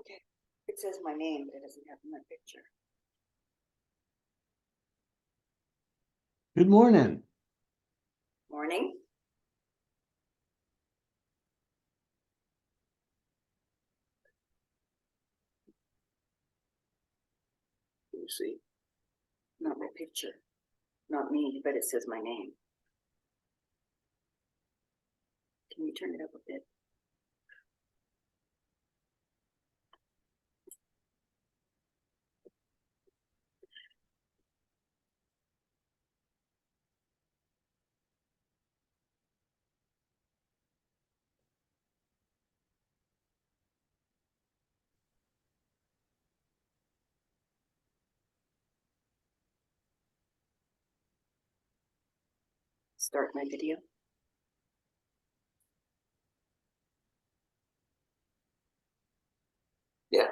Okay, it says my name, but it doesn't have my picture. Good morning. Morning. Can you see? Not my picture. Not me, but it says my name. Can you turn it up a bit? Start my video. Yeah.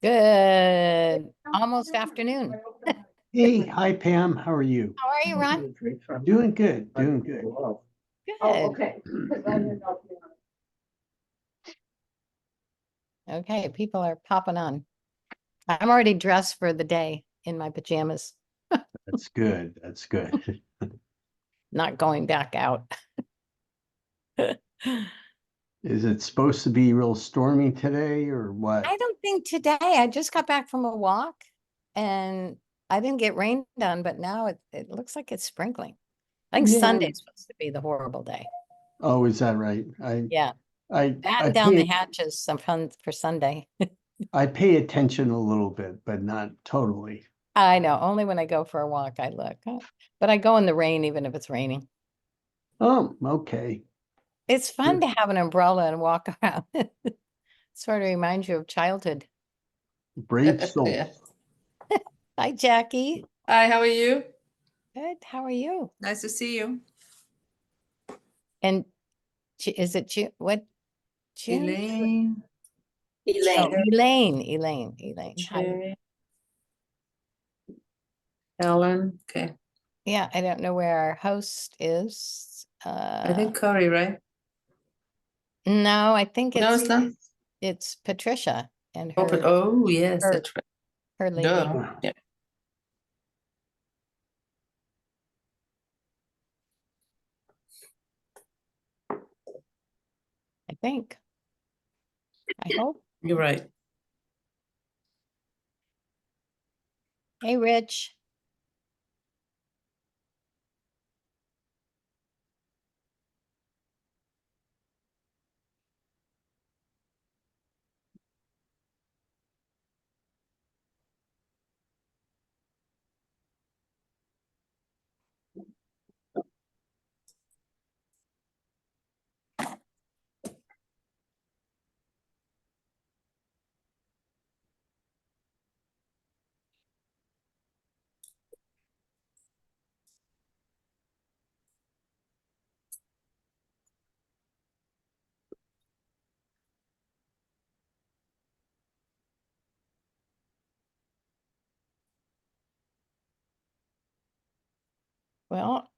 Good, almost afternoon. Hey, hi Pam, how are you? How are you, Ron? Doing good, doing good. Good. Okay, people are popping on. I'm already dressed for the day in my pajamas, That's good, that's good. not going back out. Is it supposed to be real stormy today or what? I don't think today, I just got back from a walk and I didn't get rained on, but now it looks like it's sprinkling. I think Yeah. Sunday's supposed to be the horrible day. Oh, is that right? Yeah, I batten down the pay, hatches some fun for Sunday. I pay attention a little bit, but not totally. I know, only when I go for a walk I look, but I go in the rain even if it's raining. Oh, okay. It's fun to have an umbrella and walk around. Sort of reminds you of childhood. Brave soul. Yeah. Hi, Jackie. Hi, how are you? Good. How are you? Nice to see you. And is it what? June? Elaine. Oh, Elaine. Elaine. Hi. Sherry. Ellen. Okay. Yeah, I don't know where our host is. I think Corey, right? No, I think No, it's not. it's Patricia and Open. her Oh, yes, her- that's right. her lady. Duh. Yeah. I think. I hope. You're right. Hey, Rich. Well,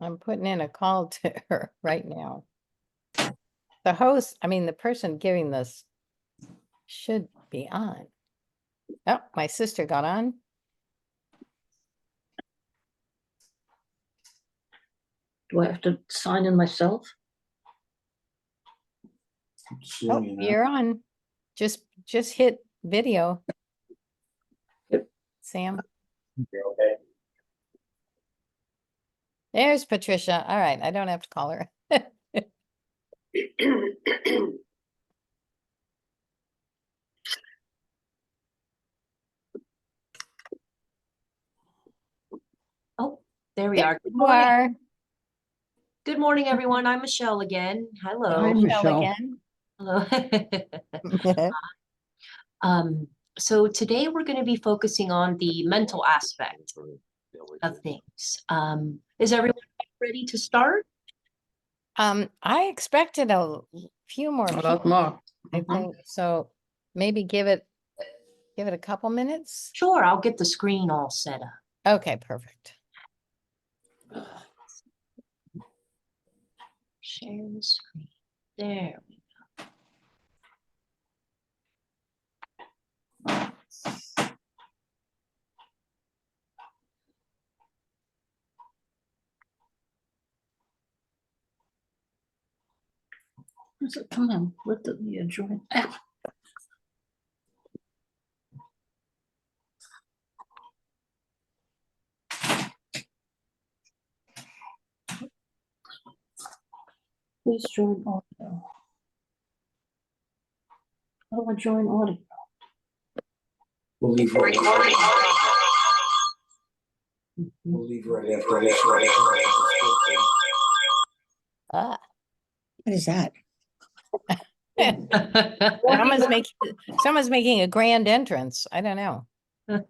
I'm putting in a call to her right now. The host, I mean, the person giving this should be on. Oh, my sister got on. Do I have to sign in myself? Oh, you're on. Just hit video. Yep. Sam. Okay. There's Patricia. All right, I don't have to call her. Oh, there we There are. Good you morning. are. Good morning, everyone. I'm Michelle again. Hi, Hello. Michelle. Again. Hello. So today we're going to be focusing on the mental aspect of things. Is everyone ready to start? I expected a few more A people, lot more. I think, so maybe give it a couple minutes. Sure, I'll get the screen all set up. Okay, perfect. Share the screen. There we Come on, let the join. Ah. Please join audio. How do I join audio? We'll leave right after. We'll leave right after this. Ah. What is that? Someone's making a grand entrance. I don't know. Why are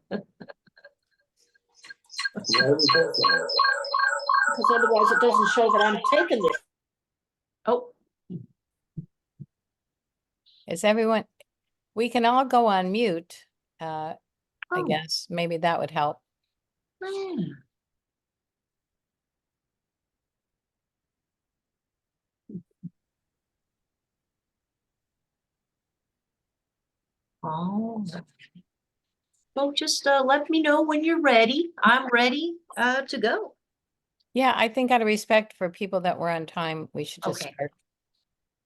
we both on there? Because otherwise it doesn't show that I'm taking this. Oh, Is everyone, we can all go on mute. I Oh. guess maybe that would help. Oh. Well, just let me know when you're ready. I'm ready to go. Yeah, I think out of respect for people that were on time, we should just Okay. start.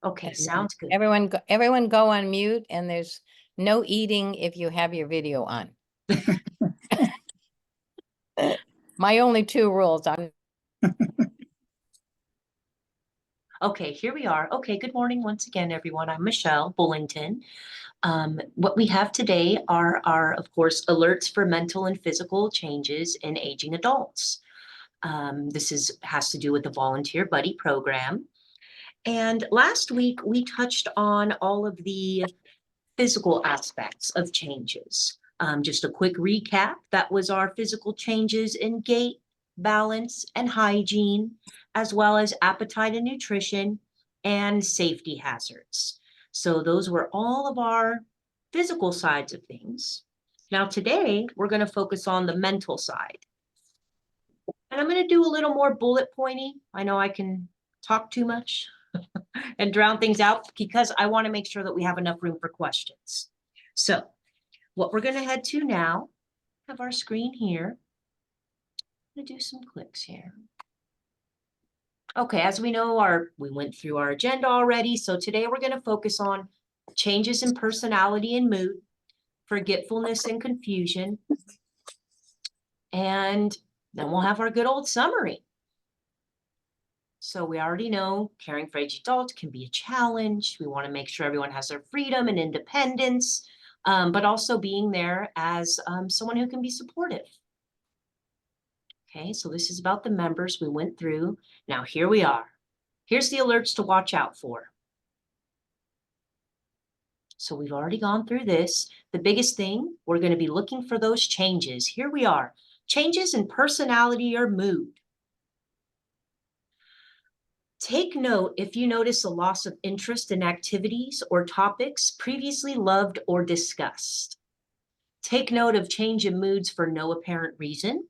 Okay, And sounds good. Everyone go on mute, and there's no eating if you have your video on. My only two rules. Okay, here we are. Okay, good morning once again, everyone. I'm Michelle Bullington. What we have today are, of course, alerts for mental and physical changes in aging adults. This has to do with the Volunteer Buddy program. And last week, we touched on all of the physical aspects of changes. Just a quick recap, that was our physical changes in gait, balance, and hygiene, as well as appetite and nutrition and safety hazards. So those were all of our physical sides of things. Now today, we're going to focus on the mental side. And I'm going to do a little more bullet pointy. I know I can talk too much and drown things out because I want to make sure that we have enough room for questions. So what we're going to head to now, have our screen here. I'm going to do some clicks here. Okay, as we know, we went through our agenda already. So today we're going to focus on changes in personality and mood, forgetfulness and confusion. And then we'll have our good old summary. So we already know caring for aged adults can be a challenge. We want to make sure everyone has their freedom and independence, but also being there as someone who can be supportive. Okay, so this is about the members we went through. Now here we are. Here's the alerts to watch out for. So we've already gone through this. The biggest thing, we're going to be looking for those changes. Here we are. Changes in personality or mood. Take note if you notice a loss of interest in activities or topics previously loved or discussed. Take note of change in moods for no apparent reason.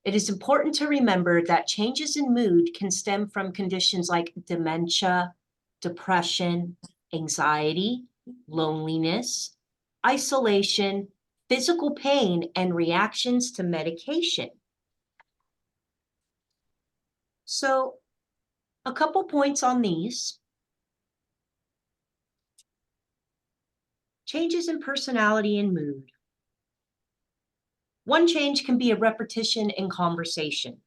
It is important to remember that changes in mood can stem from conditions like dementia, depression, anxiety, loneliness, isolation, physical pain, and reactions to medication. So, a couple points on these. Changes in personality and mood. One change can be a repetition in conversation.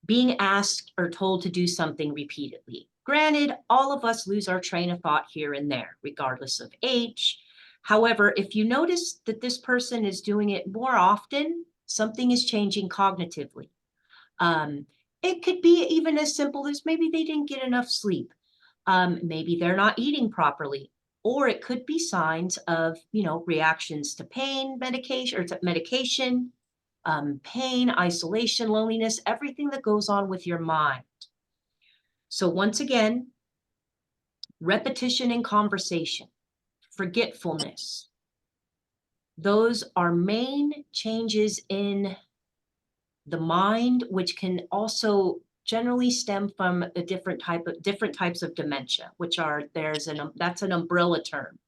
Being asked or told to do something repeatedly. Granted, all of us lose our train of thought here and there, regardless of age. However, if you notice that this person is doing it more often, something is changing cognitively. It could be even as simple as maybe they didn't get enough sleep. Maybe they're not eating properly, or it could be signs of, reactions to pain medication or to medication, pain, isolation, loneliness, everything that goes on with your mind. So once again, repetition in conversation, forgetfulness. Those are main changes in the mind, which can also generally stem from a different types of dementia, which are, that's an umbrella term.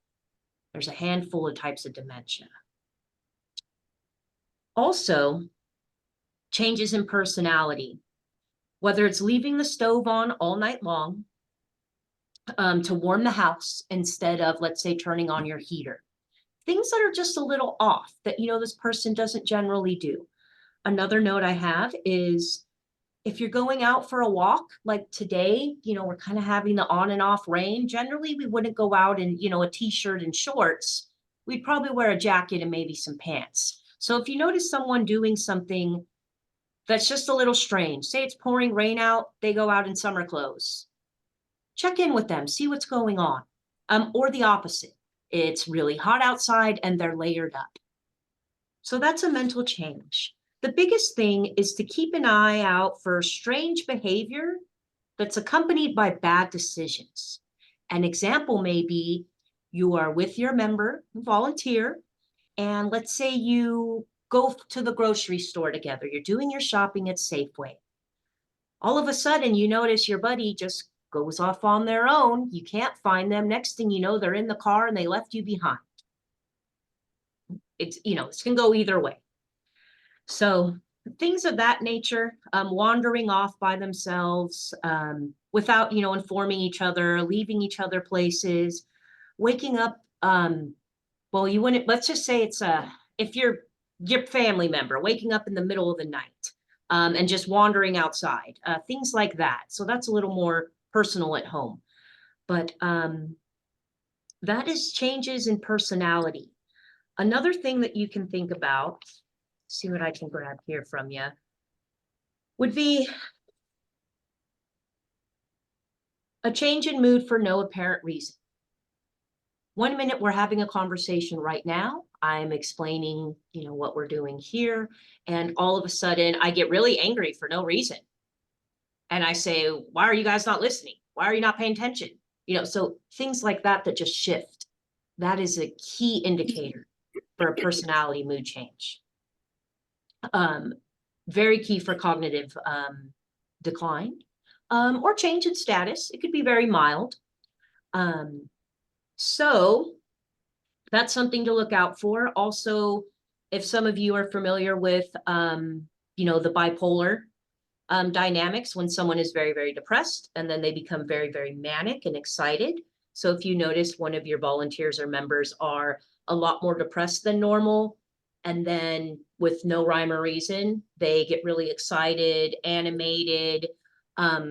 There's a handful of types of dementia. Also, changes in personality, whether it's leaving the stove on all night long to warm the house instead of, let's say, turning on your heater. Things that are just a little off that, this person doesn't generally do. Another note I have is if you're going out for a walk, like today, we're kind of having the on and off rain. Generally, we wouldn't go out in, a t-shirt and shorts. We'd probably wear a jacket and maybe some pants. So if you notice someone doing something that's just a little strange, say it's pouring rain out, they go out in summer clothes. Check in with them, see what's going on. Or the opposite. It's really hot outside and they're layered up. So that's a mental change. The biggest thing is to keep an eye out for strange behavior that's accompanied by bad decisions. An example may be you are with your member, volunteer, and let's say you go to the grocery store together. You're doing your shopping at Safeway. All of a sudden, you notice your buddy just goes off on their own. You can't find them. Next thing you know, they're in the car and they left you behind. It's, it can go either way. So things of that nature, wandering off by themselves, without, informing each other, leaving each other places, waking up. Well, you wouldn't, let's just say it's if you're your family member waking up in the middle of the night, and just wandering outside, things like that. So that's a little more personal at home, but that is changes in personality. Another thing that you can think about, see what I can grab here from you, would be a change in mood for no apparent reason. 1 minute we're having a conversation right now. I'm explaining, what we're doing here. And all of a sudden I get really angry for no reason. And I say, why are you guys not listening? Why are you not paying attention? So things like that that just shift. That is a key indicator for a personality mood change. Very key for cognitive decline, or change in status. It could be very mild. So that's something to look out for. Also, if some of you are familiar with, the bipolar dynamics, when someone is very, very depressed and then they become very, very manic and excited. So if you notice one of your volunteers or members are a lot more depressed than normal, and then with no rhyme or reason, they get really excited, animated,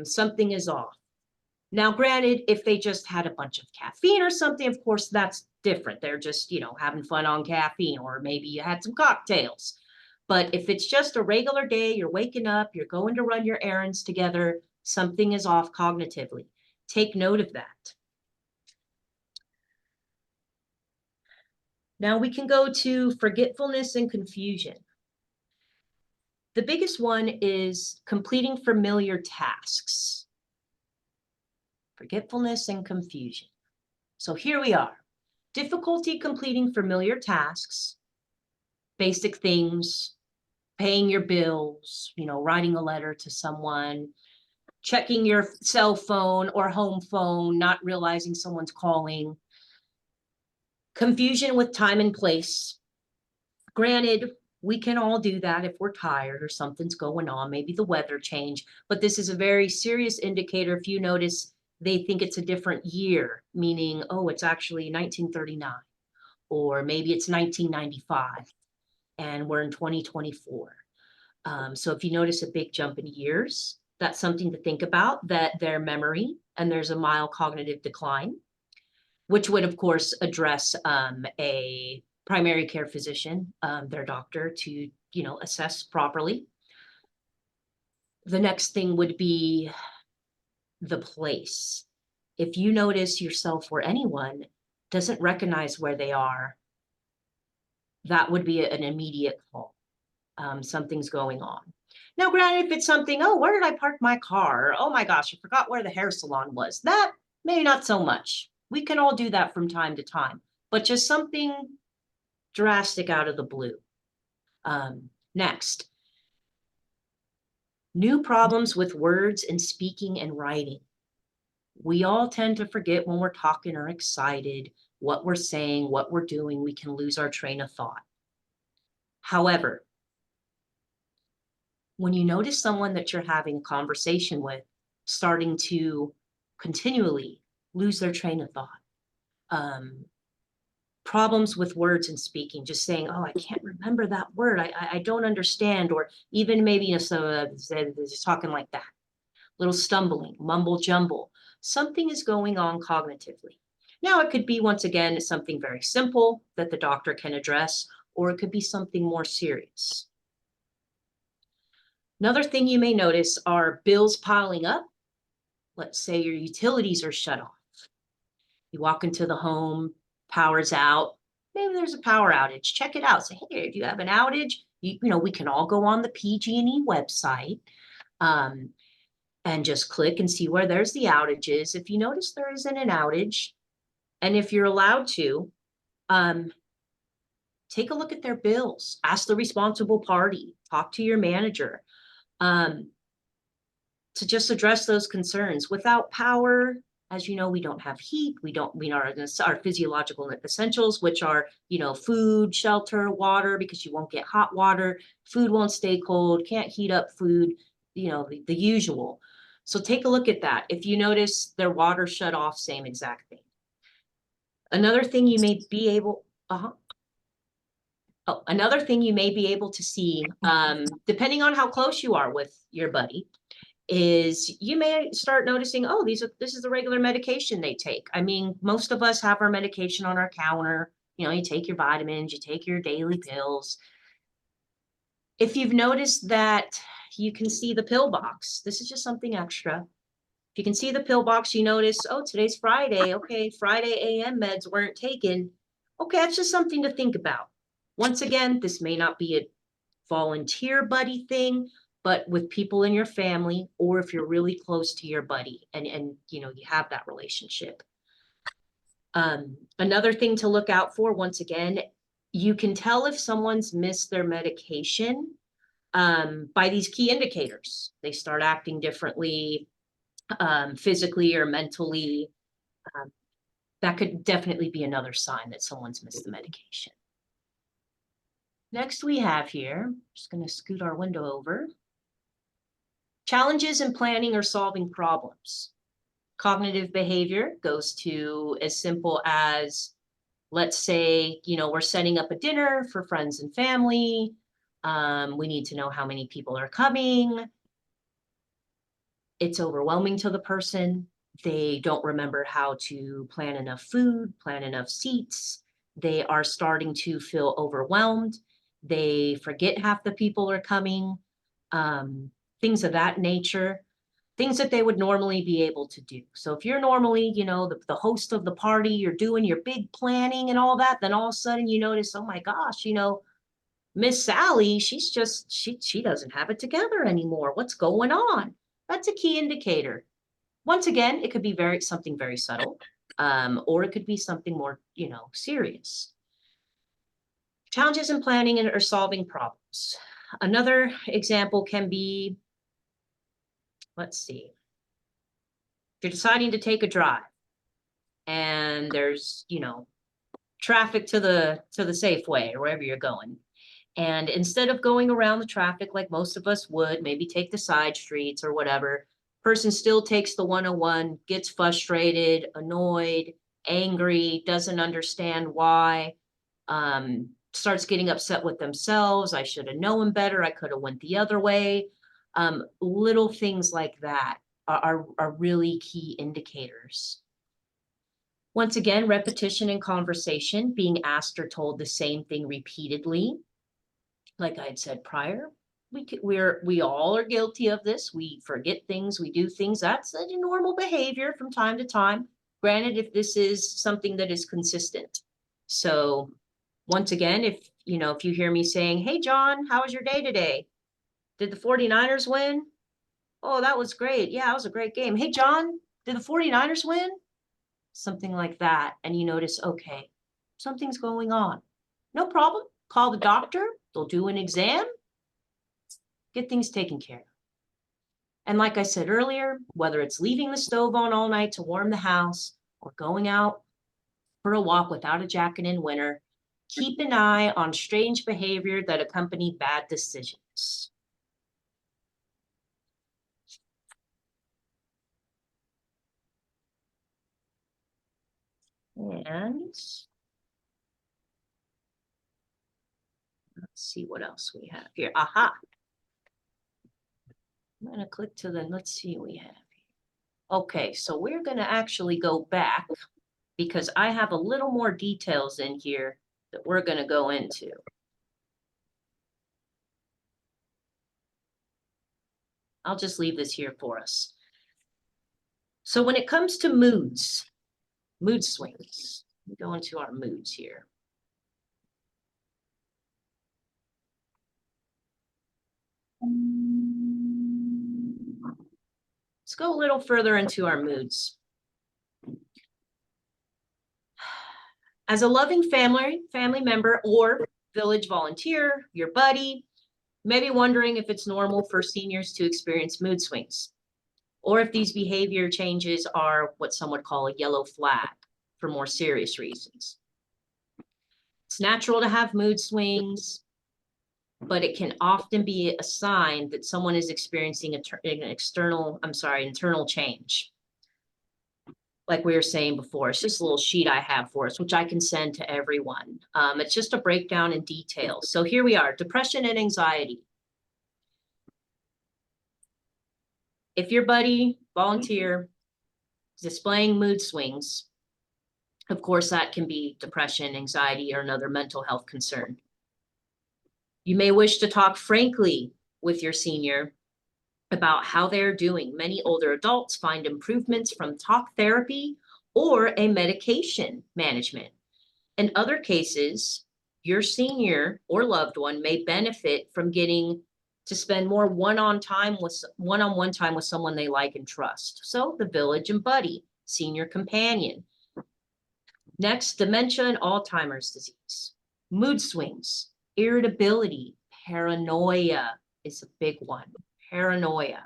something is off. Now, granted, if they just had a bunch of caffeine or something, of course, that's different. They're just, having fun on caffeine, or maybe you had some cocktails. But if it's just a regular day, you're waking up, you're going to run your errands together, something is off cognitively. Take note of that. Now we can go to forgetfulness and confusion. The biggest one is completing familiar tasks. Forgetfulness and confusion. So here we are. Difficulty completing familiar tasks, basic things, paying your bills, writing a letter to someone, checking your cell phone or home phone, not realizing someone's calling. Confusion with time and place. Granted, we can all do that if we're tired or something's going on, maybe the weather change, but this is a very serious indicator. If you notice, they think it's a different year, meaning, oh, it's actually 1939, or maybe it's 1995, and we're in 2024. So if you notice a big jump in years, that's something to think about, that their memory, and there's a mild cognitive decline, which would, of course, address a primary care physician, their doctor, to, assess properly. The next thing would be the place. If you notice yourself or anyone doesn't recognize where they are, that would be an immediate call. Something's going on. Now, granted, if it's something, oh, where did I park my car? Oh my gosh, I forgot where the hair salon was. That maybe not so much. We can all do that from time to time, but just something drastic out of the blue. Next, new problems with words and speaking and writing. We all tend to forget when we're talking or excited, what we're saying, what we're doing. We can lose our train of thought. However, when you notice someone that you're having a conversation with starting to continually lose their train of thought, problems with words and speaking, just saying, oh, I can't remember that word, I don't understand, or even maybe just talking like that, little stumbling, mumble jumble, something is going on cognitively. Now, it could be, once again, something very simple that the doctor can address, or it could be something more serious. Another thing you may notice are bills piling up. Let's say your utilities are shut off. You walk into the home, power's out. Maybe there's a power outage. Check it out. Say, hey, if you have an outage, you know, we can all go on the PG&E website and just click and see where there's the outages. If you notice there isn't an outage, and if you're allowed to, take a look at their bills. Ask the responsible party. Talk to your manager. To just address those concerns. Without power, as you know, we don't have heat. We are our physiological essentials, which are, you know, food, shelter, water, because you won't get hot water. Food won't stay cold, can't heat up food, you know, the usual. So take a look at that. If you notice their water shut off, same exact thing. Another thing you may be able, another thing you may be able to see, depending on how close you are with your buddy, is you may start noticing, oh, this is the regular medication they take. I mean, most of us have our medication on our counter. You know, you take your vitamins, you take your daily pills. If you've noticed that you can see the pill box, this is just something extra. If you can see the pill box, you notice, oh, today's Friday. Okay, Friday AM meds weren't taken. Okay, that's just something to think about. Once again, this may not be a volunteer buddy thing, but with people in your family, or if you're really close to your buddy and you know, you have that relationship. Another thing to look out for, once again, you can tell if someone's missed their medication by these key indicators. They start acting differently, physically or mentally. That could definitely be another sign that someone's missed the medication. Next we have here, just going to scoot our window over. Challenges in planning or solving problems. Cognitive behavior goes to as simple as, let's say, you know, we're setting up a dinner for friends and family. We need to know how many people are coming. It's overwhelming to the person. They don't remember how to plan enough food, plan enough seats. They are starting to feel overwhelmed. They forget half the people are coming. Things of that nature, things that they would normally be able to do. So if you're normally, you know, the host of the party, you're doing your big planning and all that, then all of a sudden you notice, oh my gosh, you know, Miss Sally, she's just, she doesn't have it together anymore. What's going on? That's a key indicator. Once again, it could be something very subtle, or it could be something more, you know, serious. Challenges in planning or solving problems. Another example can be, let's see, if you're deciding to take a drive and there's, you know, traffic to the Safeway or wherever you're going. And instead of going around the traffic like most of us would, maybe take the side streets or whatever, person still takes the 101, gets frustrated, annoyed, angry, doesn't understand why, starts getting upset with themselves. I should have known better. I could have went the other way. Little things like that are really key indicators. Once again, repetition in conversation, being asked or told the same thing repeatedly, like I had said prior. we all are guilty of this. We forget things, we do things. That's a normal behavior from time to time. Granted, if this is something that is consistent. So once again, if you hear me saying, hey, John, how was your day today? Did the 49ers win? Oh, that was great. Yeah, it was a great game. Hey, John, did the 49ers win? Something like that. And you notice, okay, something's going on. No problem. Call the doctor. They'll do an exam. Get things taken care of. And like I said earlier, whether it's leaving the stove on all night to warm the house or going out for a walk without a jacket in winter, keep an eye on strange behavior that accompany bad decisions. And let's see what else we have here. Aha. I'm going to click to the, let's see what we have here. Okay, so we're going to actually go back because I have a little more details in here that we're going to go into. I'll just leave this here for us. So when it comes to moods, mood swings, we go into our moods here. Let's go a little further into our moods. As a loving family member or village volunteer, your buddy, may be wondering if it's normal for seniors to experience mood swings, or if these behavior changes are what some would call a yellow flag for more serious reasons. It's natural to have mood swings, but it can often be a sign that someone is experiencing an internal change. Like we were saying before, it's just a little sheet I have for us, which I can send to everyone. It's just a breakdown in detail. So here we are, depression and anxiety. If your buddy, volunteer, is displaying mood swings, of course, that can be depression, anxiety, or another mental health concern. You may wish to talk frankly with your senior about how they're doing. Many older adults find improvements from talk therapy or a medication management. In other cases, your senior or loved one may benefit from getting to spend more one-on-one time with someone they like and trust. So the village and buddy, senior companion. Next, dementia and Alzheimer's disease. Mood swings, irritability, paranoia is a big one. Paranoia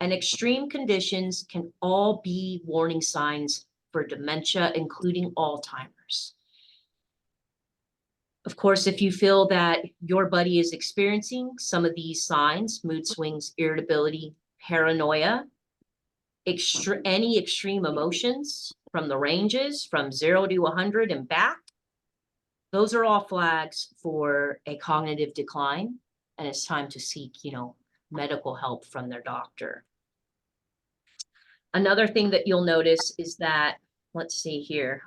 and extreme conditions can all be warning signs for dementia, including Alzheimer's. Of course, if you feel that your buddy is experiencing some of these signs, mood swings, irritability, paranoia, any extreme emotions from the ranges from 0 to 100 and back, those are all flags for a cognitive decline, and it's time to seek, medical help from their doctor. Another thing that you'll notice is that, let's see here,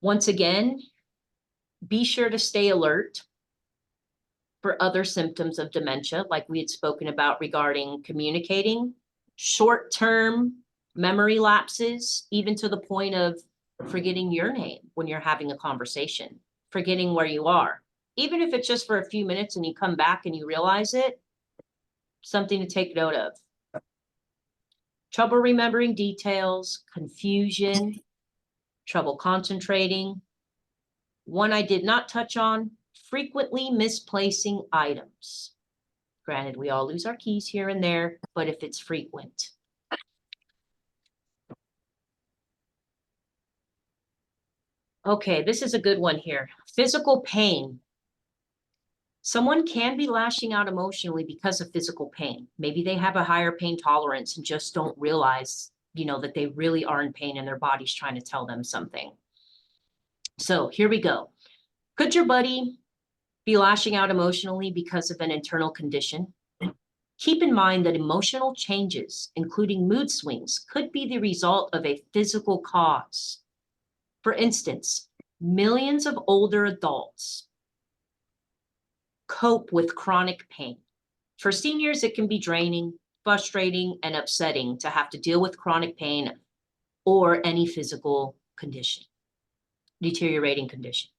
once again, be sure to stay alert for other symptoms of dementia, like we had spoken about regarding communicating, short-term memory lapses, even to the point of forgetting your name when you're having a conversation, forgetting where you are. Even if it's just for a few minutes and you come back and you realize it, something to take note of. Trouble remembering details, confusion, trouble concentrating. One I did not touch on, frequently misplacing items. Granted, we all lose our keys here and there, but if it's frequent. Okay, this is a good one here. Physical pain. Someone can be lashing out emotionally because of physical pain. Maybe they have a higher pain tolerance and just don't realize, that they really are in pain and their body's trying to tell them something. So here we go. Could your buddy be lashing out emotionally because of an internal condition? Keep in mind that emotional changes, including mood swings, could be the result of a physical cause. For instance, millions of older adults cope with chronic pain. For seniors, it can be draining, frustrating, and upsetting to have to deal with chronic pain or any physical condition, deteriorating condition.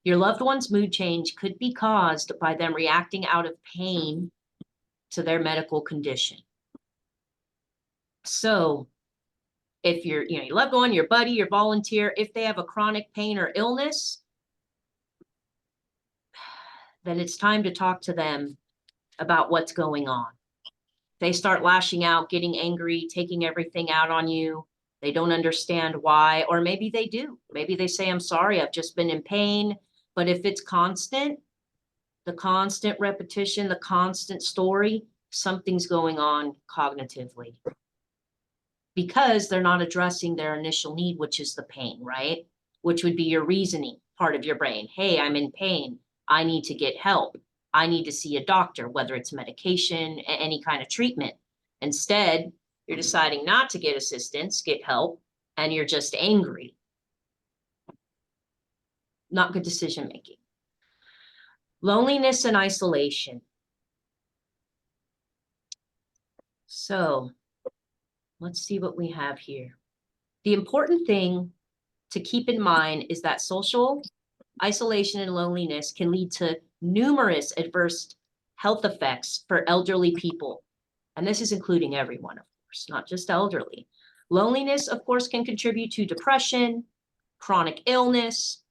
Your loved one's mood change could be caused by them reacting out of pain to their medical condition. So if your loved one, your buddy, your volunteer, if they have a chronic pain or illness, then it's time to talk to them about what's going on. They start lashing out, getting angry, taking everything out on you. They don't understand why, or maybe they do. Maybe they say, I'm sorry, I've just been in pain. But if it's constant, the constant repetition, the constant story, something's going on cognitively. Because they're not addressing their initial need, which is the pain, right? Which would be your reasoning part of your brain. Hey, I'm in pain. I need to get help. I need to see a doctor, whether it's medication, any kind of treatment. Instead, you're deciding not to get assistance, get help, and you're just angry. Not good decision making. Loneliness and isolation. So let's see what we have here. The important thing to keep in mind is that social isolation and loneliness can lead to numerous adverse health effects for elderly people. And this is including everyone, of course, not just elderly. Loneliness, of course, can contribute to depression, chronic illness,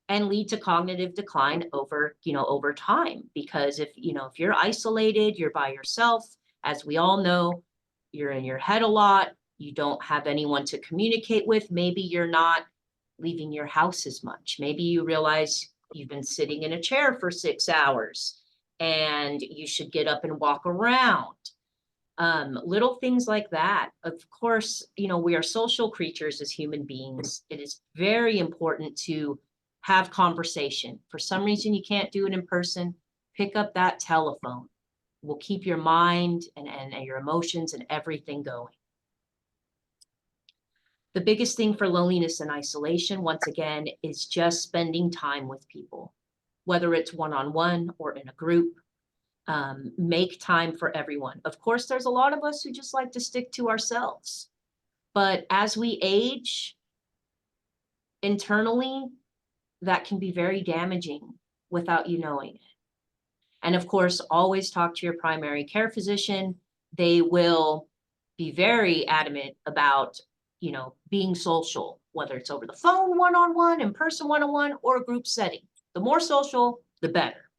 and lead to cognitive decline over time. Because if you're isolated, you're by yourself, as we all know, you're in your head a lot, you don't have anyone to communicate with, maybe you're not leaving your house as much. Maybe you realize you've been sitting in a chair for 6 hours and you should get up and walk around. Little things like that. Of course, we are social creatures as human beings. It is very important to have conversation. For some reason, you can't do it in person, pick up that telephone. Will keep your mind and your emotions and everything going. The biggest thing for loneliness and isolation, once again, is just spending time with people, whether it's one-on-one or in a group. Make time for everyone. Of course, there's a lot of us who just like to stick to ourselves. But as we age, internally, that can be very damaging without you knowing it. And of course, always talk to your primary care physician. They will be very adamant about being social, whether it's over the phone, one-on-one, in person, one-on-one, or a group setting. The more social, the better.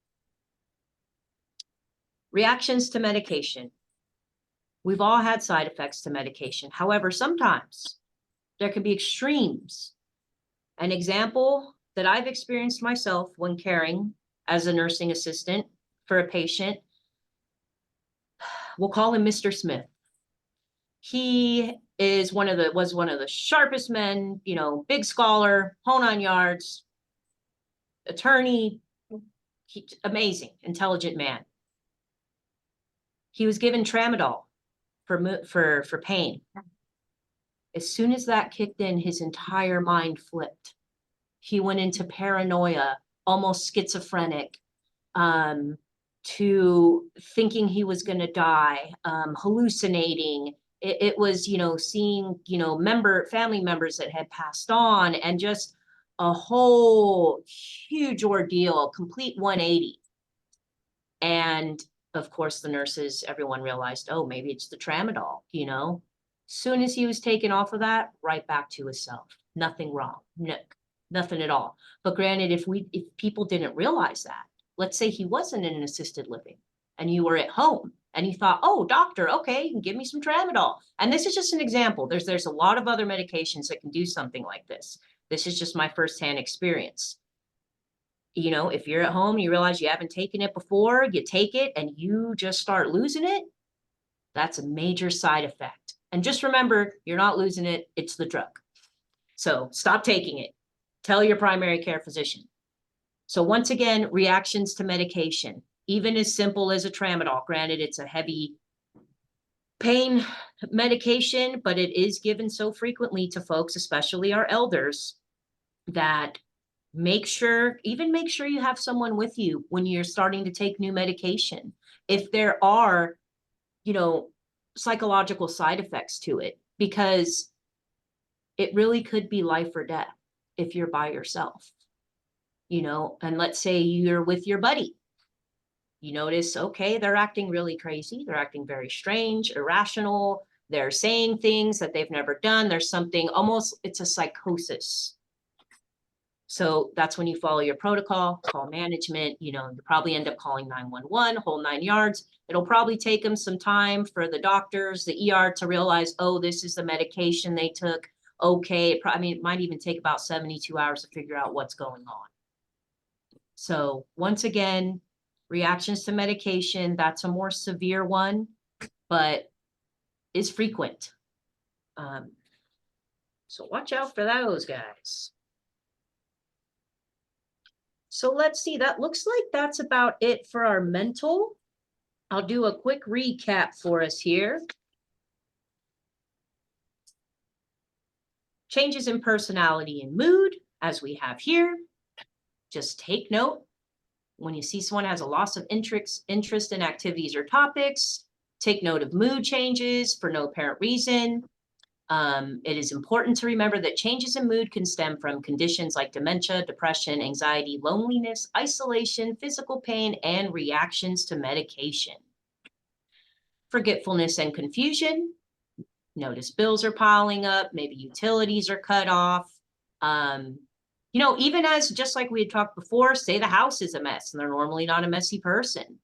Reactions to medication. We've all had side effects to medication. However, sometimes there can be extremes. An example that I've experienced myself when caring as a nursing assistant for a patient, we'll call him Mr. Smith. He was one of the sharpest men, big scholar, whole 9 yards, attorney, amazing, intelligent man. He was given tramadol for pain. As soon as that kicked in, his entire mind flipped. He went into paranoia, almost schizophrenic, to thinking he was going to die, hallucinating. It was, seeing, family members that had passed on, and just a whole huge ordeal, complete 180. And of course, the nurses, everyone realized, oh, maybe it's the tramadol, Soon as he was taken off of that, right back to himself. Nothing wrong, nothing at all. But granted, if people didn't realize that, let's say he wasn't in an assisted living and you were at home and you thought, oh, doctor, okay, you can give me some tramadol. And this is just an example. There's a lot of other medications that can do something like this. This is just my firsthand experience. If you're at home, you realize you haven't taken it before, you take it and you just start losing it, that's a major side effect. And just remember, you're not losing it, it's the drug. So stop taking it. Tell your primary care physician. So once again, reactions to medication, even as simple as a tramadol. Granted, it's a heavy pain medication, but it is given so frequently to folks, especially our elders, that make sure you have someone with you when you're starting to take new medication. If there are, you know, psychological side effects to it, because it really could be life or death if you're by yourself, you know, and let's say you're with your buddy. You notice, okay, they're acting really crazy. They're acting very strange, irrational. They're saying things that they've never done. There's something almost, it's a psychosis. So that's when you follow your protocol, call management, you know, you probably end up calling 911, whole 9 yards. It'll probably take them some time for the doctors, the ER to realize, oh, this is the medication they took. Okay, I mean, it might even take about 72 hours to figure out what's going on. So once again, reactions to medication, that's a more severe one, but is frequent. So watch out for those guys. So let's see, that looks like that's about it for our mental. I'll do a quick recap for us here. Changes in personality and mood, as we have here. Just take note. When you see someone has a loss of interest in activities or topics, take note of mood changes for no apparent reason. It is important to remember that changes in mood can stem from conditions like dementia, depression, anxiety, loneliness, isolation, physical pain, and reactions to medication. Forgetfulness and confusion. Notice bills are piling up, maybe utilities are cut off. You know, even as, just like we had talked before, say the house is a mess and they're normally not a messy person.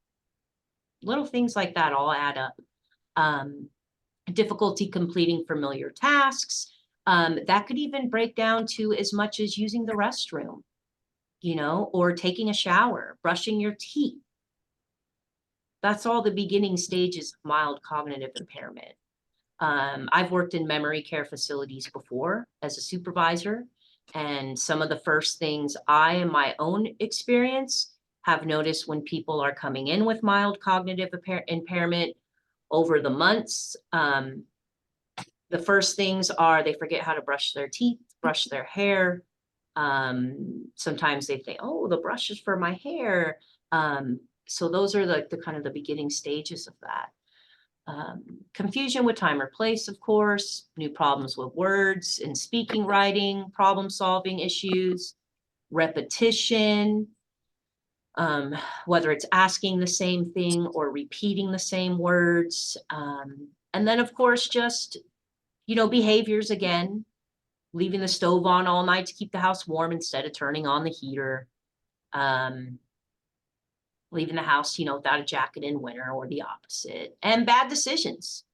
Little things like that all add up. Difficulty completing familiar tasks. That could even break down to as much as using the restroom, you know, or taking a shower, brushing your teeth. That's all the beginning stages of mild cognitive impairment. I've worked in memory care facilities before as a supervisor, and some of the first things I, in my own experience, have noticed when people are coming in with mild cognitive impairment over the months, the first things are they forget how to brush their teeth, brush their hair. Sometimes they think, oh, the brush is for my hair. So those are the kind of the beginning stages of that. Confusion with time or place, of course, new problems with words and speaking, writing, problem solving issues, repetition, whether it's asking the same thing or repeating the same words. And then, of course, just, you know, behaviors again, leaving the stove on all night to keep the house warm instead of turning on the heater. Leaving the house, you know, without a jacket in winter or the opposite, and bad decisions.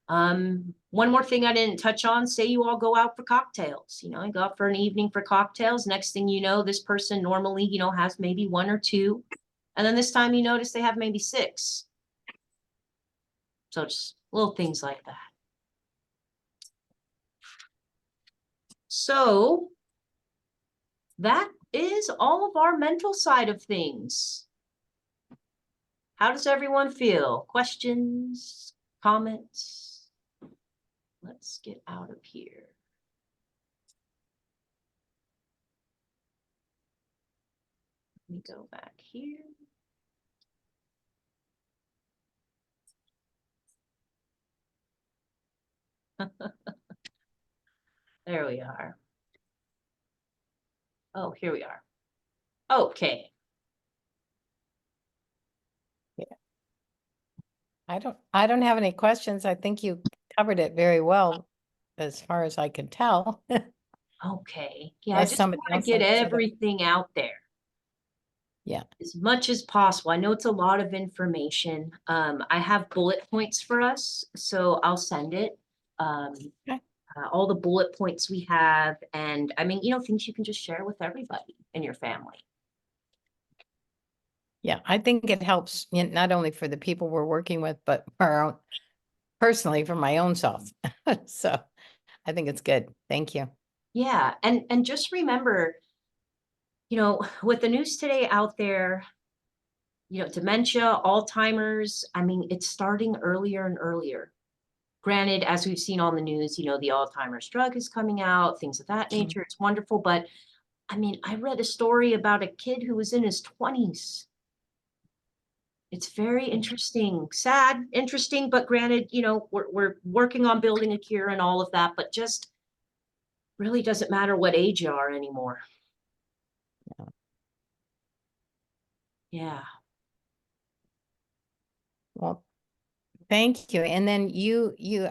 One more thing I didn't touch on, say you all go out for cocktails, you know, you go out for an evening for cocktails. Next thing you know, this person normally, you know, has maybe 1 or 2. And then this time you notice they have maybe 6. So just little things like that. So that is all of our mental side of things. How does everyone feel? Questions, comments? Let's get out of here. Let me go back here. There we are. Oh, here we are. Okay. I don't have any questions. I think you covered it very well, as far as I can tell. Okay. Yeah, I Unless just somebody want to else get wants to- everything out there. Yeah. As much as possible. I know it's a lot of information. I have bullet points for us, so I'll send it. Okay. All the bullet points we have, and I mean, you know, things you can just share with everybody in your family. Yeah, I think it helps, not only for the people we're working with, but for our own, personally, for my own self. So I think it's good. Thank you. Yeah, and just remember, you know, with the news today out there, you know, dementia, Alzheimer's, I mean, it's starting earlier and earlier. Granted, as we've seen on the news, you know, the Alzheimer's drug is coming out, things of that nature. It's wonderful, but I mean, I read a story about a kid who was in his 20s. It's very interesting, sad, interesting, but granted, you know, we're working on building a cure and all of that, but just really doesn't matter what age you are anymore. Yeah. Well, thank you. And then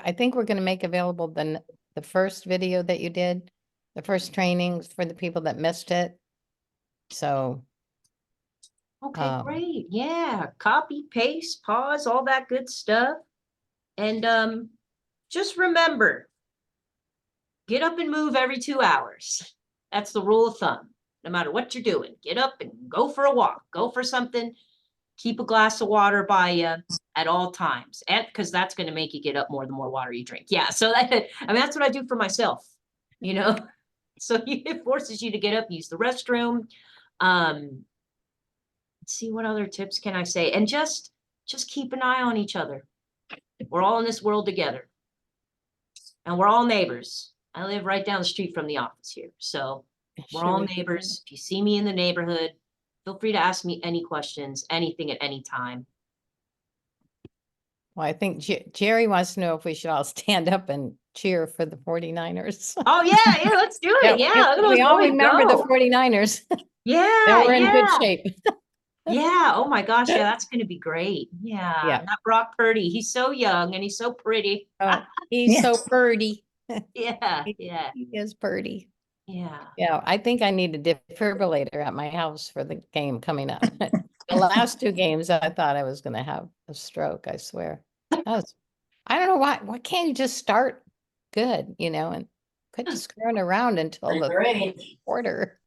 I think we're going to make available the first video that you did, the first trainings for the people that missed it. So, Okay, great. Yeah, copy, paste, pause, all that good stuff. And just remember, get up and move every 2 hours. That's the rule of thumb. No matter what you're doing, get up and go for a walk, go for something. Keep a glass of water by you at all times. And because that's going to make you get up more the more water you drink. Yeah. So that, I mean, that's what I do for myself, you know? So it forces you to get up, use the restroom. Let's see, what other tips can I say? And just keep an eye on each other. We're all in this world together. And we're all neighbors. I live right down the street from the office here. So we're all neighbors. If you see me in the neighborhood, feel free to ask me any questions, anything at any time. Well, I think Jerry wants to know if we should all stand up and cheer for the 49ers. Oh yeah, let's do it. Yeah, look at we those all boys remember go. the 49ers. Yeah, They were in yeah. good shape. Yeah. Oh my gosh. Yeah, that's going to be great. Yeah. Yeah. That Brock Purdy. He's so young and he's so pretty. Oh, he's so pretty. Yeah. Yeah. He is pretty. Yeah. Yeah, I think I need a defibrillator at my house for the game coming up. The last 2 games, I thought I was going to have a stroke, I swear. I don't know why can't you just start good, you know, and quit screwing around until the Great. quarter.